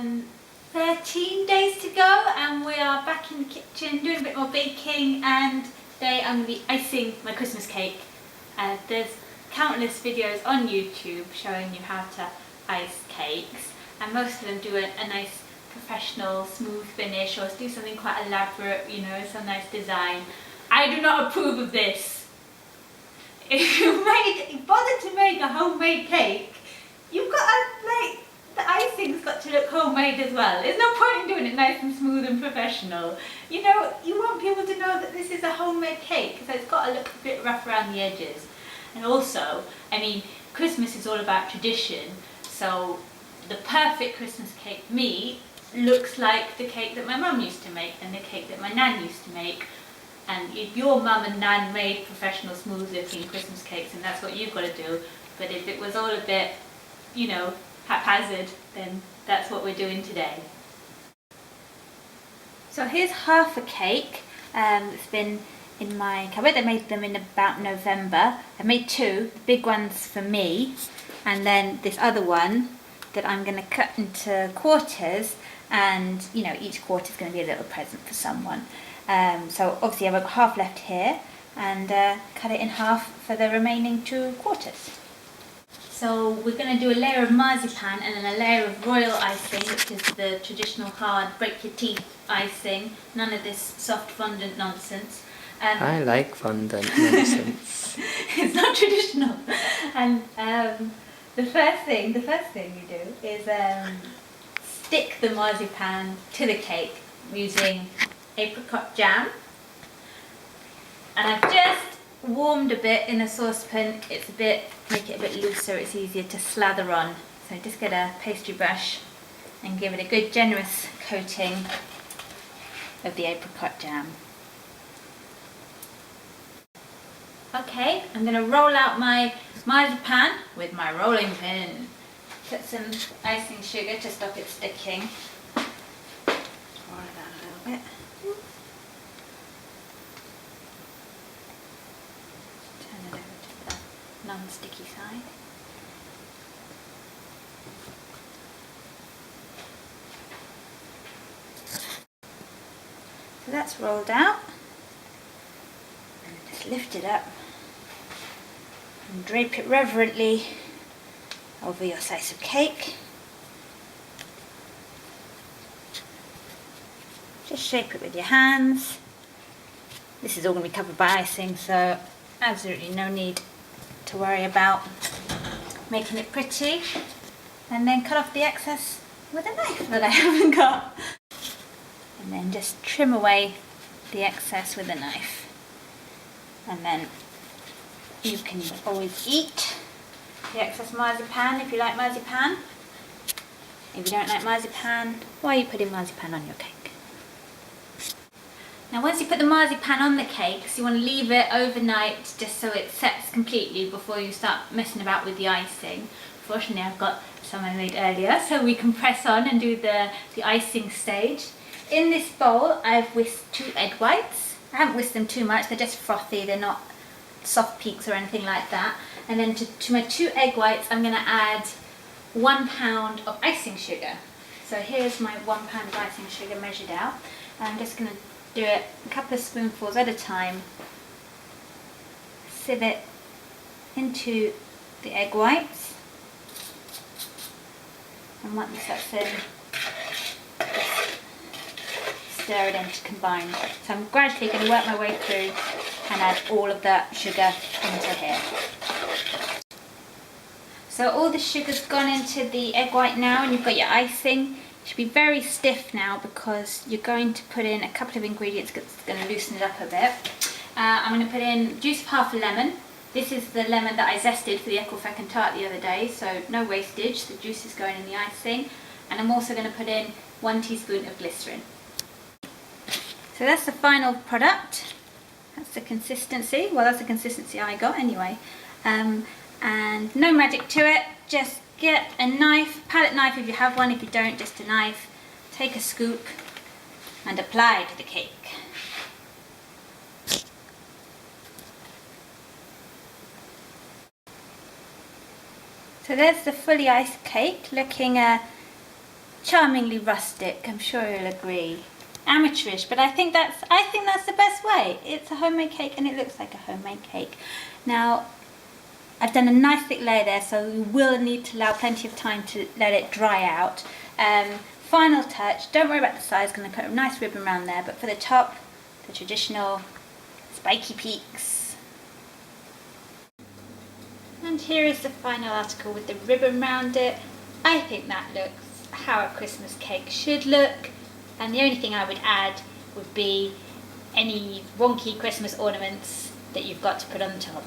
13 days to go, and we are back in the kitchen doing a bit more baking, and today I'm going to be icing my Christmas cake. There's countless videos on YouTube showing you how to ice cakes, and most of them do a nice professional smooth finish or do something quite elaborate, you know, some nice design. I do not approve of this. If you bother to make a homemade cake, you've got to, the icing's got to look homemade as well. There's no point in doing it nice and smooth and professional. You know, you want people to know that this is a homemade cake, so it's got to look a bit rough around the edges. And also, I mean, Christmas is all about tradition, so the perfect Christmas cake for me looks like the cake that my mum used to make and the cake that my nan used to make. And if your mum and nan made professional smooth looking Christmas cakes, and that's what you've got to do. But if it was all a bit, you know, haphazard, then that's what we're doing today. So here's half a cake. It's been in my cupboard. I made them in about November. I made two, the big ones for me, and then this other one that I'm going to cut into quarters, and you know, each quarter is going to be a little present for someone. So obviously I've got half left here, and cut it in half for the remaining 2 quarters. So we're going to do a layer of marzipan and then a layer of royal icing, which is the traditional hard break your teeth icing. None of this soft fondant nonsense. I like fondant nonsense. It's not traditional. And the first thing you do is stick the marzipan to the cake using apricot jam. And I've just warmed a bit in a saucepan. Make it a bit looser, it's easier to slather on. So just get a pastry brush and give it a good generous coating of the apricot jam. Okay, I'm going to roll out my marzipan with my rolling pin. Put some icing sugar to stop it sticking. Roll it out a little bit. Turn it over to the non-sticky side. So that's rolled out. And just lift it up and drape it reverently over your slice of cake. Just shape it with your hands. This is all going to be covered by icing, so absolutely no need to worry about making it pretty. And then cut off the excess with a knife that I haven't got. And then just trim away the excess with a knife. And then you can always eat the excess marzipan if you like marzipan. If you don't like marzipan, why are you putting marzipan on your cake? Now once you put the marzipan on the cakes, you want to leave it overnight just so it sets completely before you start messing about with the icing. Fortunately I've got some I made earlier, so we can press on and do the icing stage. In this bowl I've whisked 2 egg whites. I haven't whisked them too much, they're just frothy, they're not soft peaks or anything like that. And then to my 2 egg whites I'm going to add 1 pound of icing sugar. So here's my 1 pound of icing sugar measured out. And I'm just going to do it a couple of spoonfuls at a time. Sieve it into the egg whites. And once that's in, stir it in to combine. So I'm gradually going to work my way through and add all of that sugar into here. So all the sugar's gone into the egg white now, and you've got your icing. It should be very stiff now because you're going to put in a couple of ingredients that's going to loosen it up a bit. I'm going to put in juice of half a lemon. This is the lemon that I zested for the Ecclefechan tart the other day, so no wastage, the juice is going in the icing. And I'm also going to put in 1 teaspoon of glycerin. So that's the final product. That's the consistency. Well, that's the consistency I got anyway. And no magic to it. Just get a knife, palette knife if you have one. If you don't, just a knife. Take a scoop and apply to the cake. So there's the fully iced cake, looking charmingly rustic. I'm sure you'll agree. Amateurish, but I think that's the best way. It's a homemade cake and it looks like a homemade cake. Now, I've done a nice thick layer there, so you will need to allow plenty of time to let it dry out. Final touch, don't worry about the size, going to put a nice ribbon around there, but for the top, the traditional spiky peaks. And here is the final article with the ribbon around it. I think that looks how a Christmas cake should look, and the only thing I would add would be any wonky Christmas ornaments that you've got to put on the top.